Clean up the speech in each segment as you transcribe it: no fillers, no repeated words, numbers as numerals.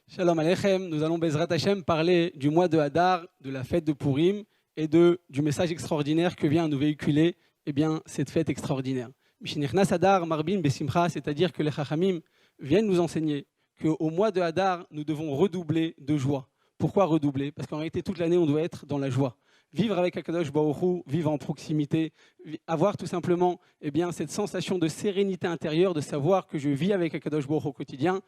Shalom Aleichem, nous allons Bezrat Hashem parler du mois de Hadar, de la fête de Purim et du message extraordinaire que vient nous véhiculer cette fête extraordinaire. Mishnichnas Hadar Marbin Besimcha, c'est-à-dire que les Chachamim viennent nous enseigner qu'au mois de Hadar, nous devons redoubler de joie. Pourquoi redoubler? Parce qu'en réalité, toute l'année, on doit être dans la joie. Vivre avec Akadosh Baruch Hu, vivre en proximité, avoir tout simplement cette sensation de sérénité intérieure, de savoir que je vis avec Akadosh Baruch Hu au quotidien,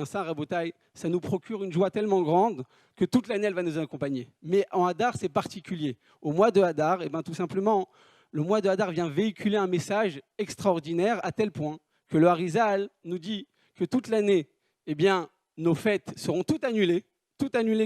ça, Rabotai, ça nous procure une joie tellement grande que toute l'année, elle va nous accompagner. Mais en Hadar, c'est particulier. Au mois de Hadar, tout simplement, le mois de Hadar vient véhiculer un message extraordinaire à tel point que le Harizal nous dit que toute l'année, nos fêtes seront toutes annulées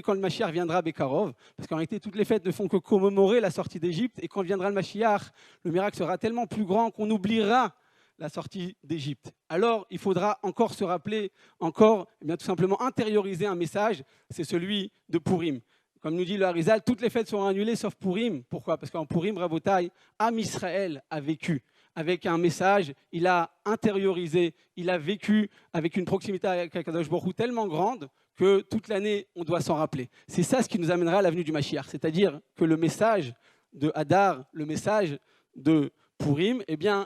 quand le Mashiach viendra Bekarov, parce qu'en réalité, toutes les fêtes ne font que commémorer la sortie d'Égypte, et quand viendra le Mashiach, le miracle sera tellement plus grand qu'on oubliera la sortie d'Égypte. Alors, il faudra encore se rappeler, tout simplement intérioriser un message, c'est celui de Purim. Comme nous dit le Harizal, toutes les fêtes seront annulées sauf Purim. Pourquoi? Parce qu'en Purim, Rabotai, Am Israël a vécu avec un message, il a intériorisé, il a vécu avec une proximité avec Akadosh Baruch Hu tellement grande que toute l'année, on doit s'en rappeler. C'est ça ce qui nous amènera à la venue du Mashiach, c'est-à-dire que le message de Hadar, le message de Purim,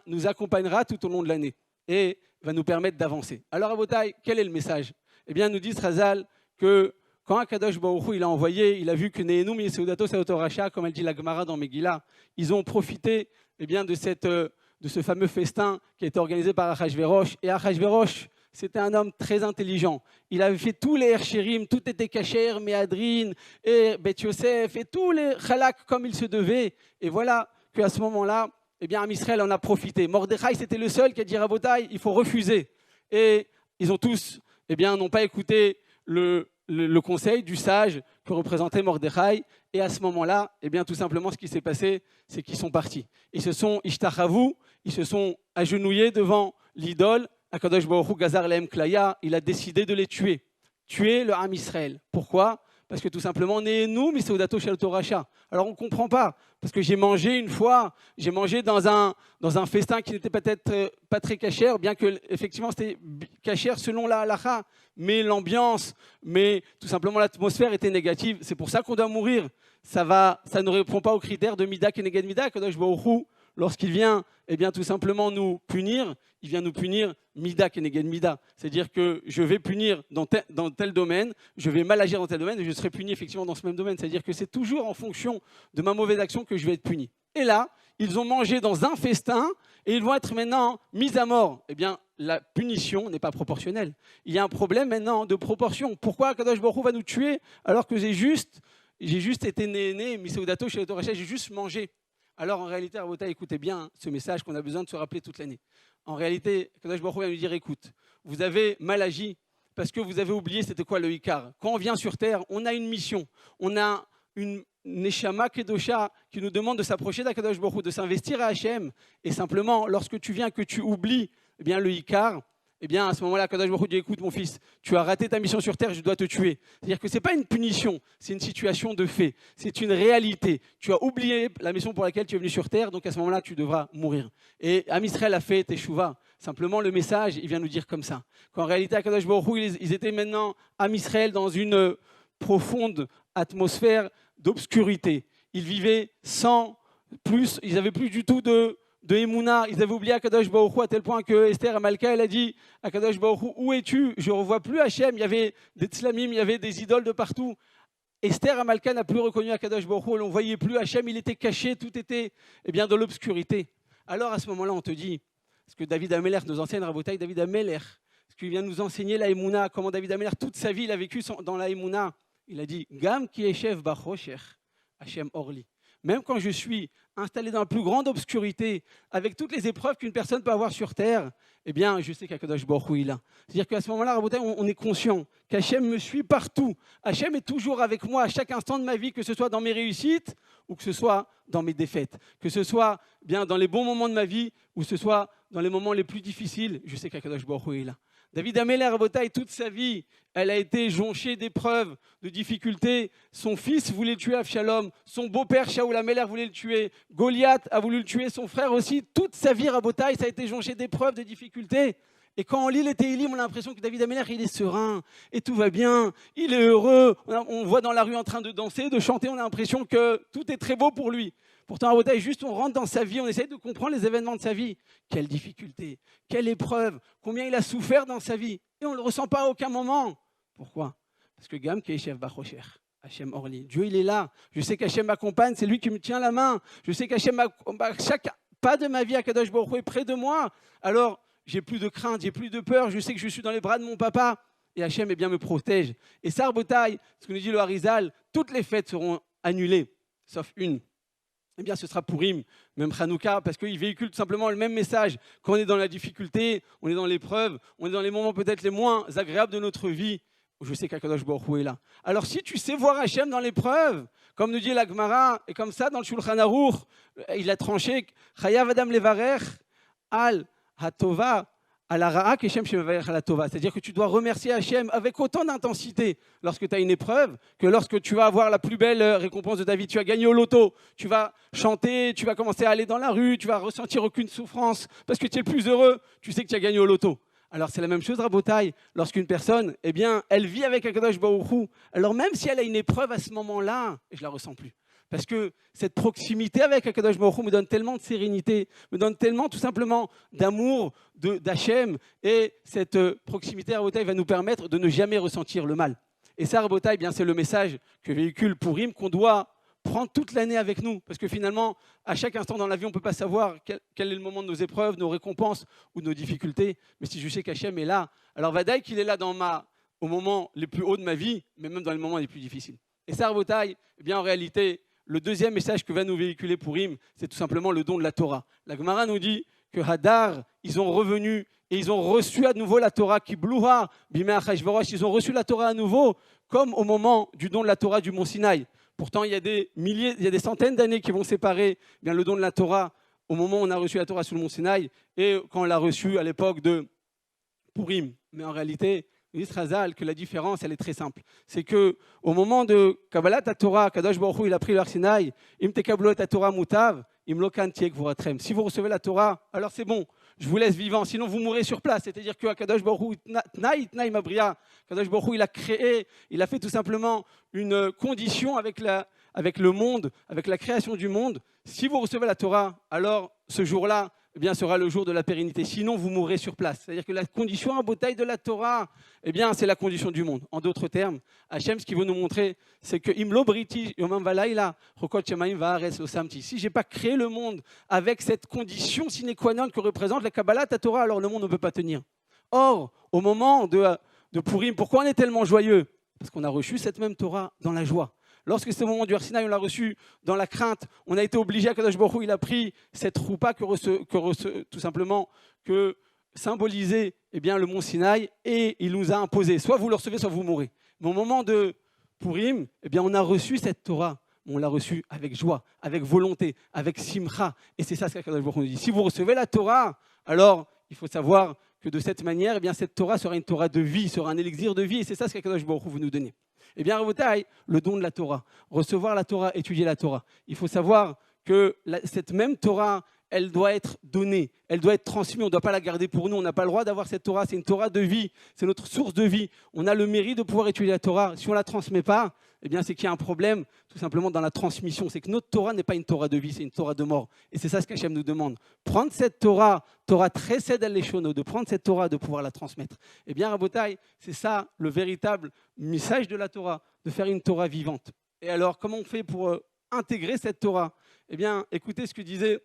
nous accompagnera tout au long de l'année et va nous permettre d'avancer. Alors, Rabotai, quel est le message? Nous dit Razal que quand Akadosh Baruch Hu, il a envoyé, il a vu que Nehenu Miseudato Seoto Racha, comme elle dit la Gemara dans Megillah, ils ont profité de ce fameux festin qui a été organisé par Achashverosh. Et Achashverosh, c'était un homme très intelligent. Il avait fait tous les Herchérim, tout était Kacher, Méadrine, et Bet Yosef, et tous les Chalak comme il se devait. Et voilà qu'à ce moment-là, Am Israël en a profité. Mordechai, c'était le seul qui a dit Rabotai, il faut refuser. Et ils ont tous, n'ont pas écouté le conseil du sage que représentait Mordechai. Et à ce moment-là, tout simplement, ce qui s'est passé, c'est qu'ils sont partis. Ils se sont ishtachavu, ils se sont agenouillés devant l'idole. Akadosh Baruch Hu Gazar Lehem Klaya, il a décidé de les tuer. Tuer le Ham Israël. Pourquoi? Parce que tout simplement, Nehenu Miseudato Shel Toracha. Alors on ne comprend pas. Parce que j'ai mangé une fois, j'ai mangé dans un festin qui n'était peut-être pas très cachère, bien que effectivement c'était cachère selon la halakha, mais l'ambiance, mais tout simplement l'atmosphère était négative. C'est pour ça qu'on doit mourir. Ça ne répond pas aux critères de Mida Keneged Mida. Akadosh Baruch Hu, lorsqu'il vient tout simplement nous punir, il vient nous punir Mida Keneged Mida. C'est-à-dire que je vais punir dans tel domaine, je vais mal agir dans tel domaine et je serai puni effectivement dans ce même domaine. C'est-à-dire que c'est toujours en fonction de ma mauvaise action que je vais être puni. Et là, ils ont mangé dans un festin et ils vont être maintenant mis à mort. La punition n'est pas proportionnelle. Il y a un problème maintenant de proportion. Pourquoi Kadosh Baruch Hu va nous tuer alors que j'ai juste été né, Miseudato chez le j'ai juste mangé? Alors en réalité, Rabotai, écoutez bien ce message qu'on a besoin de se rappeler toute l'année. En réalité, Kadosh Baruch Hu va nous dire, écoute, vous avez mal agi parce que vous avez oublié c'était quoi le Ikar. Quand on vient sur Terre, on a une mission, on a une Neshama Kedosha qui nous demande de s'approcher d'Akadosh Baruch Hu, de s'investir à Hachem. Et simplement, lorsque tu viens, que tu oublies le Ikar, à ce moment-là, Akadosh Baruch Hu dit, écoute mon fils, tu as raté ta mission sur terre, je dois te tuer. C'est-à-dire que ce n'est pas une punition, c'est une situation de fait, c'est une réalité. Tu as oublié la mission pour laquelle tu es venu sur terre, donc à ce moment-là, tu devras mourir. Et Am Israël a fait Teshuvah. Simplement, le message, il vient nous dire comme ça. Qu'en réalité, Akadosh Baruch Hu, ils étaient maintenant Am Israël dans une profonde atmosphère d'obscurité. Ils vivaient ils n'avaient plus du tout de Emouna, ils avaient oublié Akadosh Baruch Hu à tel point que Esther Amalka, elle a dit Akadosh Baruch Hu, où es-tu? Je ne revois plus Hachem. Il y avait des tzlamim, il y avait des idoles de partout. Esther Amalka n'a plus reconnu Akadosh Baruch Hu, on ne voyait plus Hachem, il était caché, tout était dans l'obscurité. Alors à ce moment-là, on te dit, ce que David Ameler nous enseigne, Rabotai, David Ameler, ce qu'il vient nous enseigner la Emouna, comment David Ameler, toute sa vie, il a vécu dans la Emouna. Il a dit Gam ki eshev bachosher, Hachem orli. Même quand je suis installé dans la plus grande obscurité, avec toutes les épreuves qu'une personne peut avoir sur terre, je sais qu'Akadosh Baruch Hu, il a. C'est-à-dire qu'à ce moment-là, on est conscient qu'Hachem me suit partout. Hachem est toujours avec moi à chaque instant de ma vie, que ce soit dans mes réussites ou que ce soit dans mes défaites. Que ce soit dans les bons moments de ma vie ou que ce soit dans les moments les plus difficiles, je sais qu'Akadosh Baruch Hu, il a. David Ameler, Rabotai, toute sa vie, elle a été jonchée d'épreuves, de difficultés. Son fils voulait tuer Avshalom, son beau-père Shaoul Ameler voulait le tuer, Goliath a voulu le tuer, son frère aussi. Toute sa vie, Rabotai, ça a été jonché d'épreuves, de difficultés. Et quand on lit les Téhilim, on a l'impression que David Améler, il est serein et tout va bien, il est heureux. On voit dans la rue en train de danser, de chanter, on a l'impression que tout est très beau pour lui. Pourtant, à Rabotai, juste on rentre dans sa vie, on essaye de comprendre les événements de sa vie. Quelle difficulté, quelle épreuve, combien il a souffert dans sa vie. Et on ne le ressent pas à aucun moment. Pourquoi? Parce que Gam Keishev Bachocher, Hachem Orli, Dieu il est là. Je sais qu'Hachem m'accompagne, c'est lui qui me tient la main. Je sais qu'Hachem, chaque pas de ma vie, Akadosh Baruch Hu est près de moi. Alors, j'ai plus de crainte, j'ai plus de peur. Je sais que je suis dans les bras de mon papa. Et Hachem eh bien, me protège. Et ça, Rabotai, ce que nous dit le Harizal, toutes les fêtes seront annulées, sauf une. Eh bien, ce sera Pourim, même Hanouka, parce qu'il véhicule tout simplement le même message. Quand on est dans la difficulté, on est dans l'épreuve, on est dans les moments peut-être les moins agréables de notre vie, je sais qu'Akadosh Baruch Hu est là. Alors, si tu sais voir Hachem dans l'épreuve, comme nous dit la Gemara, et comme ça, dans le Shulchan Aruch, il a tranché, Chayav Adam Levarech al Hatova, c'est-à-dire que tu dois remercier Hachem avec autant d'intensité lorsque tu as une épreuve que lorsque tu vas avoir la plus belle récompense de David. Tu as gagné au loto, tu vas chanter, tu vas commencer à aller dans la rue, tu vas ressentir aucune souffrance parce que tu es le plus heureux, tu sais que tu as gagné au loto. Alors c'est la même chose, Rabotai, lorsqu'une personne, eh bien, elle vit avec Akadosh Baruch Hu, alors même si elle a une épreuve à ce moment-là, je ne la ressens plus. Parce que cette proximité avec Akadosh Baruch Hu me donne tellement de sérénité, me donne tellement tout simplement d'amour d'Hachem. Et cette proximité à Rabotai va nous permettre de ne jamais ressentir le mal. Et ça, Rabotai, eh bien, c'est le message que véhicule Pourim qu'on doit prendre toute l'année avec nous. Parce que finalement, à chaque instant dans la vie, on ne peut pas savoir quel est le moment de nos épreuves, nos récompenses ou de nos difficultés. Mais si je sais qu'Hachem est là, alors Vadaï qu'il est là au moment les plus hauts de ma vie, mais même dans les moments les plus difficiles. Et ça, Rabotai, eh bien, en réalité, le deuxième message que va nous véhiculer Pourim, c'est tout simplement le don de la Torah. La Gemara nous dit que Hadar, ils ont revenu et ils ont reçu à nouveau la Torah, qui blouha, bimé achashverosh, ils ont reçu la Torah à nouveau, comme au moment du don de la Torah du Mont Sinaï. Pourtant, il y a des centaines d'années qui vont séparer eh bien, le don de la Torah au moment où on a reçu la Torah sur le Mont Sinaï et quand on l'a reçu à l'époque de Pourim. Mais en réalité, il dit Razal que la différence, elle est très simple. C'est qu'au moment de Kabbalat Torah, Kadosh Baruch Hu, il a pris leur Sinaï, Im tekablo et Torah mutav, im lokan tiek vuratrem. Si vous recevez la Torah, alors c'est bon, je vous laisse vivant, sinon vous mourrez sur place. C'est-à-dire que Kadosh Baruch Hu, Tnaï Mabria, Kadosh Baruch Hu, il a créé, il a fait tout simplement une condition avec le monde, avec la création du monde. Si vous recevez la Torah, alors ce jour-là, eh bien, sera le jour de la pérennité. Sinon, vous mourrez sur place. C'est-à-dire que la condition à bataille de la Torah, eh bien, c'est la condition du monde. En d'autres termes, Hachem, ce qu'il veut nous montrer, c'est que Imlo Briti, Yomam Valaila, Rokot Shemaim Vaaretz Osamti. Si je n'ai pas créé le monde avec cette condition sine qua non que représente la Kabbalah, ta Torah, alors le monde ne peut pas tenir. Or, au moment de Pourim, pourquoi on est tellement joyeux? Parce qu'on a reçu cette même Torah dans la joie. Lorsque c'est au moment du Har Sinaï, on l'a reçu dans la crainte, on a été obligé à Kadosh Baruch Hu, il a pris cette roupa tout simplement que symbolisait eh bien, le mont Sinaï et il nous a imposé. Soit vous le recevez, soit vous mourrez. Mais au moment de Pourim, eh bien, on a reçu cette Torah. On l'a reçue avec joie, avec volonté, avec simcha. Et c'est ça ce qu'Akadosh Baruch Hu nous dit. Si vous recevez la Torah, alors il faut savoir que de cette manière, eh bien, cette Torah sera une Torah de vie, sera un élixir de vie. Et c'est ça ce qu'Akadosh Baruch Hu veut nous donner. Eh bien, Rabotai, le don de la Torah, recevoir la Torah, étudier la Torah. Il faut savoir que cette même Torah, elle doit être donnée, elle doit être transmise, on ne doit pas la garder pour nous, on n'a pas le droit d'avoir cette Torah, c'est une Torah de vie, c'est notre source de vie. On a le mérite de pouvoir étudier la Torah. Si on ne la transmet pas, eh bien, c'est qu'il y a un problème tout simplement dans la transmission. C'est que notre Torah n'est pas une Torah de vie, c'est une Torah de mort. Et c'est ça ce qu'Hachem nous demande. Prendre cette Torah très cède à l'échono, de prendre cette Torah, de pouvoir la transmettre. Eh bien, Rabotai, c'est ça le véritable message de la Torah, de faire une Torah vivante. Et alors, comment on fait pour intégrer cette Torah? Eh bien, écoutez ce que disait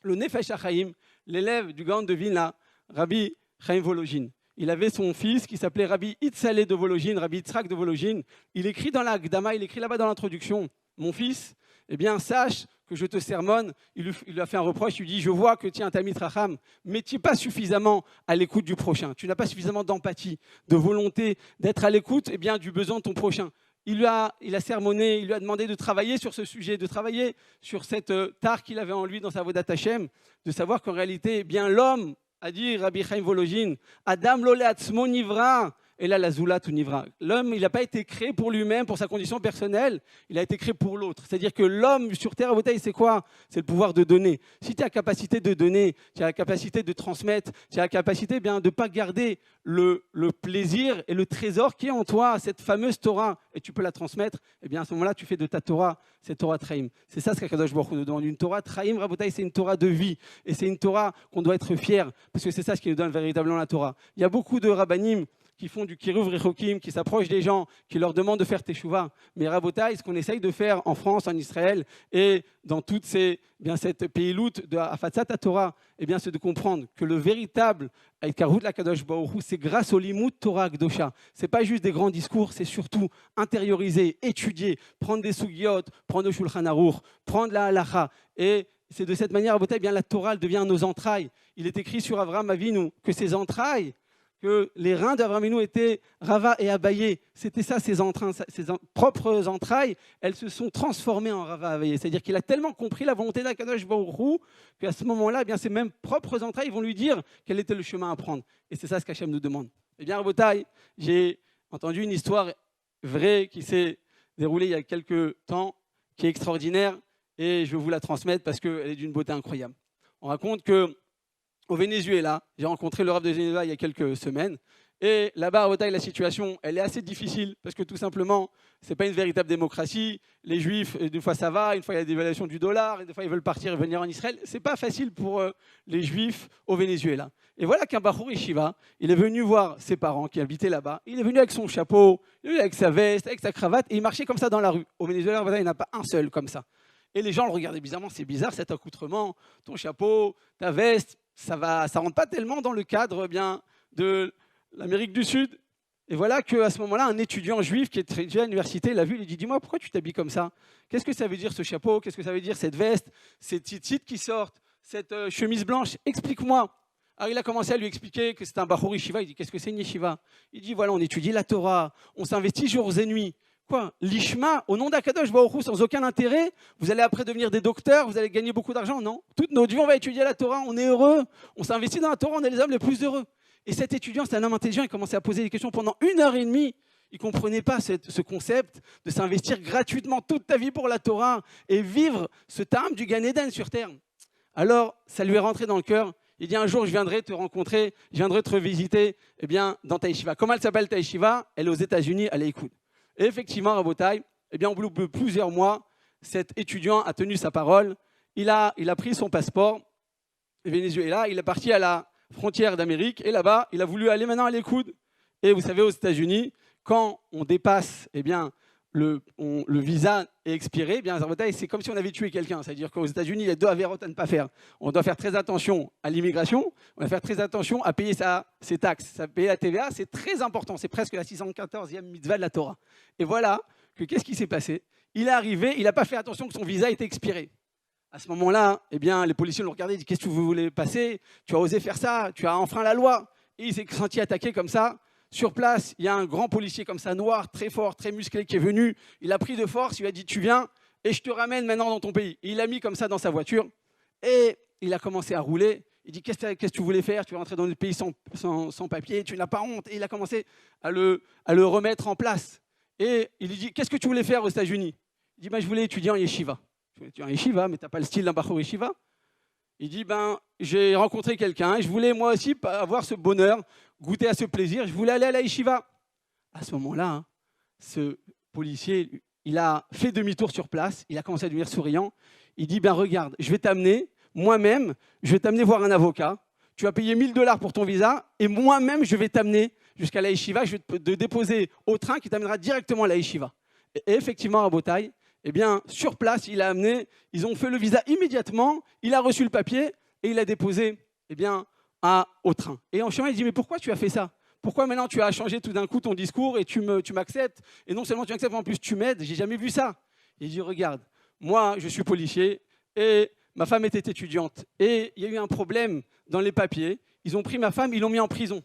le Nefesh HaChaim, l'élève du Gaon de Vilna, Rabbi Chaim Volojin. Il avait son fils qui s'appelait Rabbi Itzalé de Volojin, Rabbi Yitzhak de Volojin. Il écrit dans la Gdama, il écrit là-bas dans l'introduction, mon fils, eh bien, sache que je te sermonne. Il lui a fait un reproche, il lui dit, je vois que tu es un Talmid Racham, mais tu n'es pas suffisamment à l'écoute du prochain. Tu n'as pas suffisamment d'empathie, de volonté, d'être à l'écoute eh bien, du besoin de ton prochain. Il a sermonné, il lui a demandé de travailler sur ce sujet, de travailler sur cette tare qu'il avait en lui dans sa Vodat Hashem, de savoir qu'en réalité, eh bien, l'homme, a dit Rabbi Chaim Volojin, Adam lo le'atzmo nivra, et là la Zula tout nivra. L'homme, il n'a pas été créé pour lui-même, pour sa condition personnelle, il a été créé pour l'autre. C'est-à-dire que l'homme sur Terre, c'est quoi? C'est le pouvoir de donner. Si tu as la capacité de donner, tu as la capacité de transmettre, tu as la capacité de ne pas garder le plaisir et le trésor qui est en toi, cette fameuse Torah, et tu peux la transmettre, eh bien à ce moment-là, tu fais de ta Torah, cette Torah Traim. C'est ça ce qu'Akadosh Baruch Hu nous demande. Une Torah Traim, Rabotai, c'est une Torah de vie. Et c'est une Torah qu'on doit être fier, parce que c'est ça ce qui nous donne véritablement la Torah. Il y a beaucoup de rabbanim qui font du kiruv rechokim, qui s'approchent des gens, qui leur demandent de faire teshuva. Mais Rabotai, ce qu'on essaye de faire en France, en Israël et dans toutes cette pays-loute de Afatzat Torah, eh bien, c'est de comprendre que le véritable Karut la Kadosh Baruch Hu, c'est grâce au limud Torah Kdosha. C'est pas juste des grands discours, c'est surtout intérioriser, étudier, prendre des sugiot, prendre le Shulchan Aruch, prendre la halacha. Et c'est de cette manière, Rabotai, eh bien, la Torah elle devient nos entrailles. Il est écrit sur Avraham Avinu que ses entrailles, que les reins d'Avraham Avinu étaient Rava et Abaye. C'était ça, ses propres entrailles, elles se sont transformées en Rava et Abaye. C'est-à-dire qu'il a tellement compris la volonté d'Akadosh Baruch Hu qu'à ce moment-là, eh bien, ses mêmes propres entrailles vont lui dire quel était le chemin à prendre. Et c'est ça ce qu'Hachem nous demande. Eh bien, Rabotai, j'ai entendu une histoire vraie qui s'est déroulée il y a quelques temps, qui est extraordinaire, et je vais vous la transmettre parce qu'elle est d'une beauté incroyable. On raconte que au Venezuela, j'ai rencontré le Rav de Venezuela il y a quelques semaines. Et là-bas, à Rabotai, la situation, elle est assez difficile parce que tout simplement, ce n'est pas une véritable démocratie. Les Juifs, une fois ça va, une fois il y a la dévaluation du dollar, et des fois ils veulent partir et venir en Israël. Ce n'est pas facile pour les Juifs au Venezuela. Et voilà qu'un Bachour Yeshiva, il est venu voir ses parents qui habitaient là-bas. Il est venu avec son chapeau, il est venu avec sa veste, avec sa cravate, et il marchait comme ça dans la rue. Au Venezuela, il n'y en a pas un seul comme ça. Et les gens le regardaient bizarrement, c'est bizarre cet accoutrement, ton chapeau, ta veste. Ça ne rentre pas tellement dans le cadre bien, de l'Amérique du Sud. Et voilà qu'à ce moment-là, un étudiant juif qui étudiait à l'université l'a vu, il dit « Dis-moi, pourquoi tu t'habilles comme ça? Qu'est-ce que ça veut dire ce chapeau? Qu'est-ce que ça veut dire cette veste? Ces titres qui sortent? Cette chemise blanche? Explique-moi » Alors il a commencé à lui expliquer que c'est un Bachour Yeshiva. Il dit « Qu'est-ce que c'est une Yeshiva ?» Il dit « Voilà, on étudie la Torah, on s'investit jours et nuits. » Quoi? L'Ishma, au nom d'Akadosh Baruch Hu, sans aucun intérêt, vous allez après devenir des docteurs, vous allez gagner beaucoup d'argent? Non. Toute notre vie, on va étudier la Torah, on est heureux, on s'investit dans la Torah, on est les hommes les plus heureux. Et cet étudiant, c'est un homme intelligent, il commençait à poser des questions pendant 1h30. Il ne comprenait pas ce concept de s'investir gratuitement toute ta vie pour la Torah et vivre ce terme du Gan Eden sur terre. Alors, ça lui est rentré dans le cœur. Il dit un jour, je viendrai te rencontrer, je viendrai te revisiter dans ta yeshiva. Comment elle s'appelle ta yeshiva? Elle est aux États-Unis, elle est écoute. Et effectivement, Rabotai, au bout de plusieurs mois, cet étudiant a tenu sa parole. Il a pris son passeport Venezuela, il est parti à la frontière d'Amérique et là-bas, il a voulu aller maintenant à l'écoute. Et vous savez, aux États-Unis, quand on dépasse, le visa est expiré, c'est comme si on avait tué quelqu'un. C'est-à-dire qu'aux États-Unis, il y a 2 avérotes à ne pas faire. On doit faire très attention à l'immigration, on doit faire très attention à payer ses taxes, à payer la TVA, c'est très important. C'est presque la 614e mitzvah de la Torah. Et voilà que qu'est-ce qui s'est passé? Il est arrivé, il n'a pas fait attention que son visa était expiré. À ce moment-là, les policiers l'ont regardé, ils disent « Qu'est-ce que vous voulez passer? Tu as osé faire ça, tu as enfreint la loi. » Et il s'est senti attaqué comme ça. Sur place, il y a un grand policier comme ça, noir, très fort, très musclé, qui est venu. Il a pris de force, il lui a dit « Tu viens et je te ramène maintenant dans ton pays. » Il l'a mis comme ça dans sa voiture et il a commencé à rouler. Il dit « Qu'est-ce que tu voulais faire? Tu es rentré dans le pays sans papier, tu n'as pas honte. » Et il a commencé à le remettre en place. Et il lui dit « Qu'est-ce que tu voulais faire aux États-Unis » Il dit « Je voulais étudier en yeshiva. » Je voulais étudier en yeshiva, mais tu n'as pas le style d'un Bachour Yeshiva. Il dit j'ai rencontré quelqu'un et je voulais moi aussi avoir ce bonheur, goûter à ce plaisir. Je voulais aller à la yeshiva. À ce moment-là, ce policier, il a fait demi-tour sur place. Il a commencé à devenir souriant. Il dit regarde, je vais t'amener moi-même, je vais t'amener voir un avocat. Tu vas payer $1000 pour ton visa et moi-même, je vais t'amener jusqu'à la yeshiva. Je vais te déposer au train qui t'amènera directement à la yeshiva. Et effectivement, à Rabotai, sur place, il a amené, ils ont fait le visa immédiatement, il a reçu le papier et il a déposé au train. Et en chemin, il dit « Mais pourquoi tu as fait ça? Pourquoi maintenant tu as changé tout d'un coup ton discours et tu m'acceptes? Et non seulement tu m'acceptes, mais en plus tu m'aides, j'ai jamais vu ça. » Il dit « Regarde, moi je suis policier et ma femme était étudiante. Et il y a eu un problème dans les papiers, ils ont pris ma femme, ils l'ont mis en prison.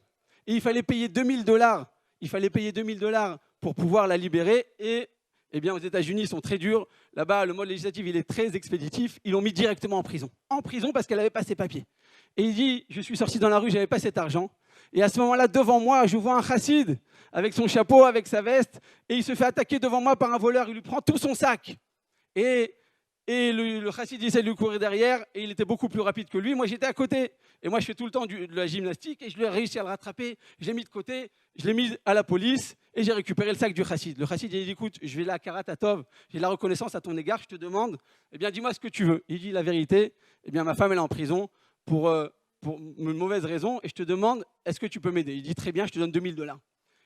Et il fallait payer $2000. Il fallait payer $2000 pour pouvoir la libérer et aux États-Unis, ils sont très durs. Là-bas, le mode législatif, il est très expéditif. Ils l'ont mis directement en prison. En prison parce qu'elle n'avait pas ses papiers. Et il dit, je suis sorti dans la rue, je n'avais pas cet argent. Et à ce moment-là, devant moi, je vois un chassid avec son chapeau, avec sa veste, et il se fait attaquer devant moi par un voleur. Il lui prend tout son sac. Et le chassid essaie de lui courir derrière, et il était beaucoup plus rapide que lui. Moi, j'étais à côté. Et moi, je fais tout le temps de la gymnastique, et je lui ai réussi à le rattraper. Je l'ai mis de côté, je l'ai mis à la police, et j'ai récupéré le sac du chassid. Le chassid, il dit, écoute, je vais là à Karat Tov, j'ai la reconnaissance à ton égard, je te demande, eh bien, dis-moi ce que tu veux. Il dit la vérité, eh bien, ma femme, elle est en prison pour une mauvaise raison, et je te demande, est-ce que tu peux m'aider? Il dit, très bien, je te donne $2000.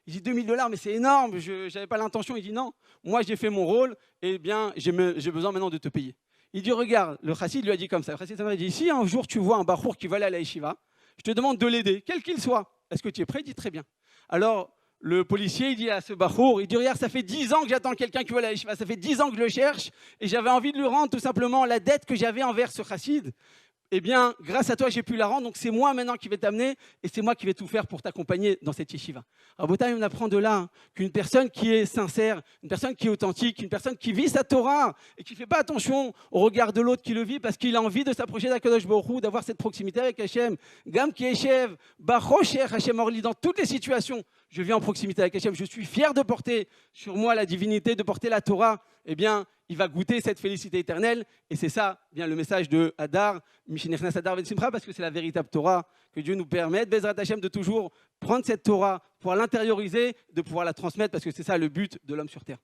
Il dit, $2000, mais c'est énorme, je n'avais pas l'intention. Il dit, non, moi j'ai fait mon rôle, et bien j'ai besoin maintenant de te payer. Il dit, regarde, le chassid lui a dit comme ça. Le chassid lui a dit, si un jour tu vois un bachour qui va aller à la yeshiva, je te demande de l'aider, quel qu'il soit. Est-ce que tu es prêt? Il dit, très bien. Alors, le policier, il dit à ce bachour, il dit, regarde, ça fait 10 ans que j'attends quelqu'un qui va à la yeshiva, ça fait 10 ans que je le cherche, et j'avais envie de lui rendre tout simplement la dette que j'avais envers ce chassid. Eh bien, grâce à toi, j'ai pu la rendre. Donc, c'est moi maintenant qui vais t'amener et c'est moi qui vais tout faire pour t'accompagner dans cette yeshiva. Rabotai, on apprend de là qu'une personne qui est sincère, une personne qui est authentique, une personne qui vit sa Torah et qui ne fait pas attention au regard de l'autre qui le vit parce qu'il a envie de s'approcher d'Akadosh Baruch Hu, d'avoir cette proximité avec Hachem. Gam ki Eshev, Bachosher Hachem Orli, dans toutes les situations, je vis en proximité avec Hachem. Je suis fier de porter sur moi la divinité, de porter la Torah. Eh bien, il va goûter cette félicité éternelle. Et c'est ça, bien, le message de Hadar, Mishinechnas Hadar Ben Simcha, parce que c'est la véritable Torah, que Dieu nous permette, Bezrat Hashem, de toujours prendre cette Torah, pouvoir l'intérioriser, de pouvoir la transmettre, parce que c'est ça le but de l'homme sur terre.